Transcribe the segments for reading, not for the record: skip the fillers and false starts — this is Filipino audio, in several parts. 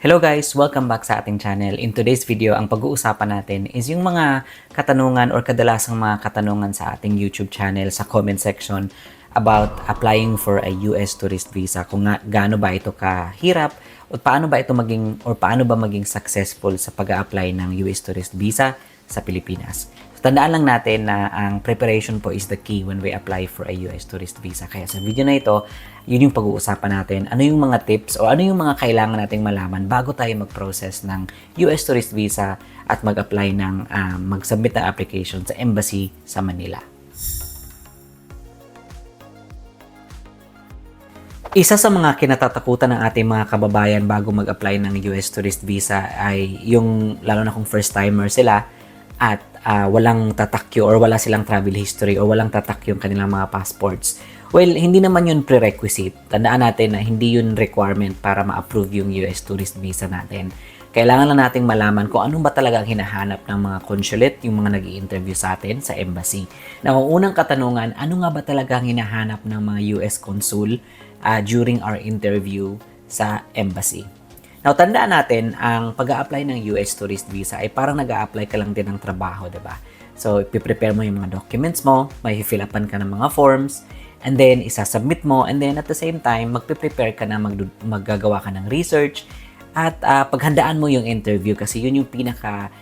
Hello guys! Welcome back sa ating channel. In today's video, ang pag-uusapan natin is yung mga katanungan or kadalasang mga katanungan sa ating YouTube channel sa comment section about applying for a US tourist visa. Kung gaano ba ito kahirap o paano ba ito maging successful sa pag-apply ng US tourist visa sa Pilipinas. Tandaan lang natin na ang preparation po is the key when we apply for a US tourist visa. Kaya sa video na ito, yun yung pag-uusapan natin. Ano yung mga tips o ano yung mga kailangan nating malaman bago tayo mag-process ng US tourist visa at mag-apply mag-submit ng application sa embassy sa Manila. Isa sa mga kinatatakutan ng ating mga kababayan bago mag-apply ng US tourist visa ay yung lalo na kung first timer sila at walang tatakyo or wala silang travel history o walang tatak yung kanilang mga passports. Well, hindi naman yun prerequisite. Tandaan natin na hindi yun requirement para ma-approve yung US tourist visa natin. Kailangan lang nating malaman kung anong ba talaga ang hinahanap ng mga consulate, yung mga nag-i-interview sa atin sa embassy. Na ang unang katanungan, ano nga ba talaga ang hinahanap ng mga US consul during our interview sa embassy? Now, tandaan natin, ang pag-a-apply ng US tourist visa ay parang nag-a-apply ka lang din ng trabaho, diba? So, ipiprepare mo yung mga documents mo, may fill upan ka ng mga forms, and then isasubmit mo, and then at the same time, magpiprepare ka na maggagawa ka ng research, at paghandaan mo yung interview kasi yun yung pinaka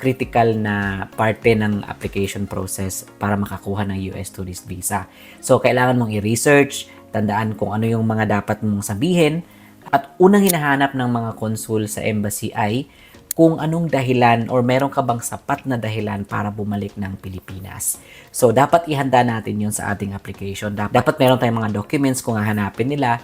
critical na parte ng application process para makakuha ng US tourist visa. So, kailangan mong i-research, tandaan kung ano yung mga dapat mong sabihin, at unang hinahanap ng mga consul sa embassy ay kung anong dahilan or meron ka bang sapat na dahilan para bumalik ng Pilipinas. So, dapat ihanda natin yun sa ating application. Dapat meron tayong mga documents kung hahanapin nila.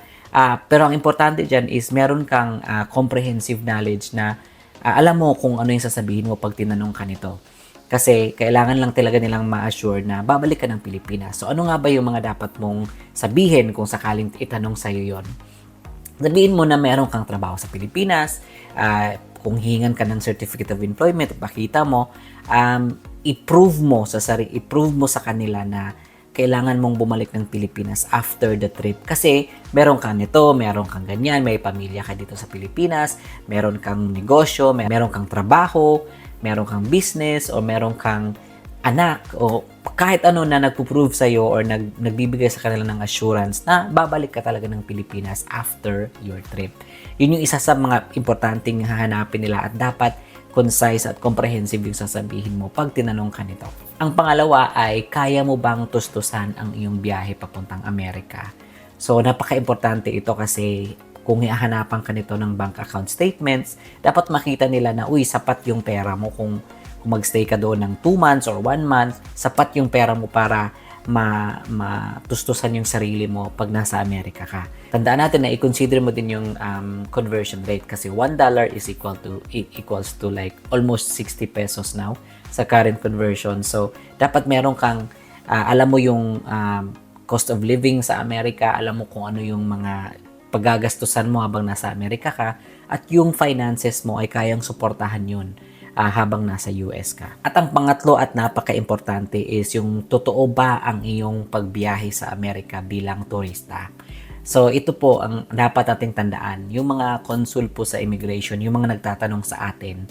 Pero ang importante dyan is meron kang comprehensive knowledge na alam mo kung ano yung sasabihin mo pag tinanong ka nito. Kasi kailangan lang talaga nilang ma-assure na babalik ka ng Pilipinas. So, ano nga ba yung mga dapat mong sabihin kung sakaling itanong sa'yo yon? Sabihin mo na meron kang trabaho sa Pilipinas, kung hihingan ka ng certificate of employment, pakita mo, i-prove mo sa kanila na kailangan mong bumalik ng Pilipinas after the trip. Kasi meron kang nito, meron kang ganyan, may pamilya ka dito sa Pilipinas, meron kang negosyo, meron kang trabaho, meron kang business, o meron kang anak, o kahit ano na nagpo-prove sa'yo or nagbibigay sa kanila ng assurance na babalik ka talaga ng Pilipinas after your trip. Yun yung isa sa mga importanteng hahanapin nila at dapat concise at comprehensive yung sasabihin mo pag tinanong ka nito. Ang pangalawa ay kaya mo bang tustusan ang iyong biyahe papuntang Amerika? So, napaka-importante ito kasi kung hahanapan ka nito ng bank account statements, dapat makita nila na, sapat yung pera mo kung magstay ka doon ng 2 months or 1 month, sapat yung pera mo para matustusan yung sarili mo pag nasa Amerika ka. Tandaan natin na i-consider mo din yung conversion rate kasi $1 is equals to like almost 60 pesos now sa current conversion. So, dapat meron kang, alam mo yung cost of living sa Amerika, alam mo kung ano yung mga paggagastusan mo habang nasa Amerika ka, at yung finances mo ay kayang suportahan yun habang nasa US ka. At ang pangatlo at napaka-importante is yung totoo ba ang iyong pagbiyahe sa Amerika bilang turista. So, ito po ang dapat nating tandaan. Yung mga consul po sa immigration, yung mga nagtatanong sa atin,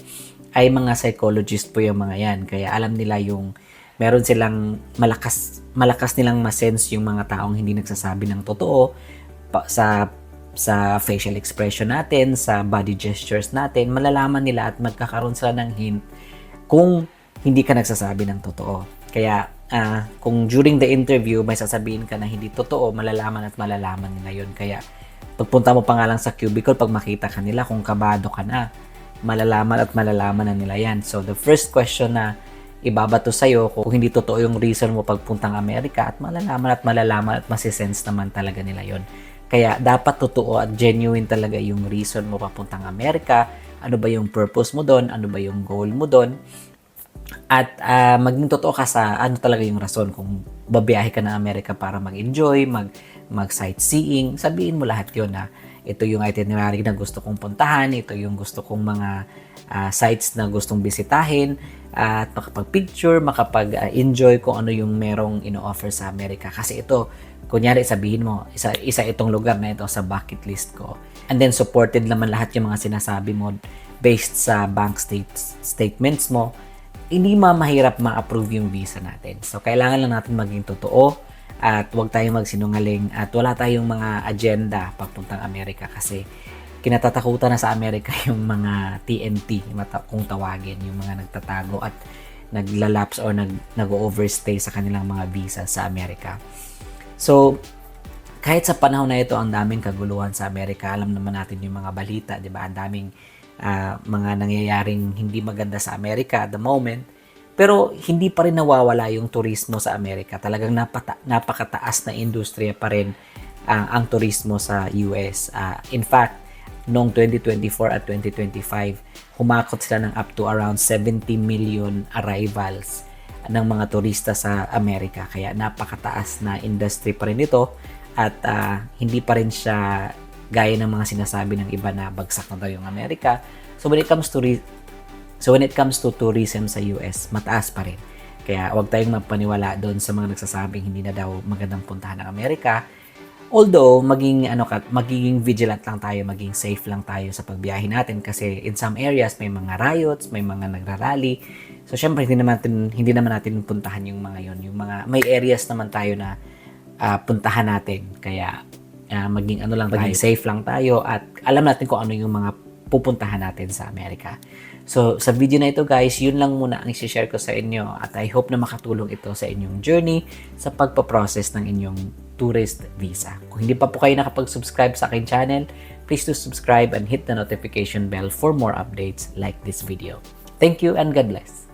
ay mga psychologist po yung mga yan. Kaya alam nila yung meron silang malakas nilang masense yung mga taong hindi nagsasabi ng totoo sa facial expression natin, sa body gestures natin, malalaman nila at magkakaroon sila ng hint kung hindi ka nagsasabi ng totoo. Kaya kung during the interview may sasabihin ka na hindi totoo, malalaman nila yun. Kaya pagpunta mo pa nga lang sa cubicle, pag makita ka nila kung kabado ka na, malalaman na nila yan. So the first question na ibabato sa'yo kung hindi totoo yung reason mo pagpuntang Amerika, at malalaman at masisense naman talaga nila yon. Kaya dapat totoo at genuine talaga yung reason mo papuntang Amerika. Ano ba yung purpose mo doon? Ano ba yung goal mo doon? At maging totoo ka sa ano talaga yung rason kung babiyahe ka ng Amerika para mag-enjoy, mag-sightseeing. Sabihin mo lahat yun na ito yung itinerary na gusto kong puntahan, ito yung gusto kong mga sites na gustong bisitahin, at makapag-picture, makapag-enjoy kung ano yung merong ino-offer sa Amerika. Kasi ito, kunyari sabihin mo, isa itong lugar na ito sa bucket list ko. And then supported naman lahat yung mga sinasabi mo based sa bank statements mo, hindi mahirap ma-approve yung visa natin. So, kailangan lang natin maging totoo at huwag tayong magsinungaling at wala tayong mga agenda papuntang Amerika kasi kinatatakutan na sa Amerika yung mga TNT, kung tawagin, yung mga nagtatago at naglalapse or nag-overstay sa kanilang mga visa sa Amerika. So, kahit sa panahon na ito, ang daming kaguluhan sa Amerika, alam naman natin yung mga balita, di ba? Ang daming mga nangyayaring hindi maganda sa Amerika at the moment. Pero hindi pa rin nawawala yung turismo sa Amerika. Talagang napakataas na industriya pa rin ang turismo sa US. In fact, noong 2024 at 2025, humakot sila ng up to around 70 million arrivals ng mga turista sa Amerika. Kaya napakataas na industry pa rin ito at hindi pa rin siya gaya ng mga sinasabi ng iba na bagsak na daw yung Amerika. So when it comes to tourism sa US, mataas pa rin. Kaya huwag tayong magpaniwala doon sa mga nagsasabing hindi na daw magandang puntahan ng Amerika. Although magiging vigilant lang tayo, maging safe lang tayo sa pagbiyahe natin kasi in some areas may mga riots, may mga nagrarally. So syempre hindi naman natin puntahan yung mga yon, yung mga may areas naman tayo na puntahan natin. Kaya maging safe lang tayo at alam natin kung ano yung mga pupuntahan natin sa Amerika. So, sa video na ito guys, yun lang muna ang i-share ko sa inyo at I hope na makatulong ito sa inyong journey sa pagpaprocess ng inyong tourist visa. Kung hindi pa po kayo nakapag-subscribe sa aking channel, please do subscribe and hit the notification bell for more updates like this video. Thank you and God bless!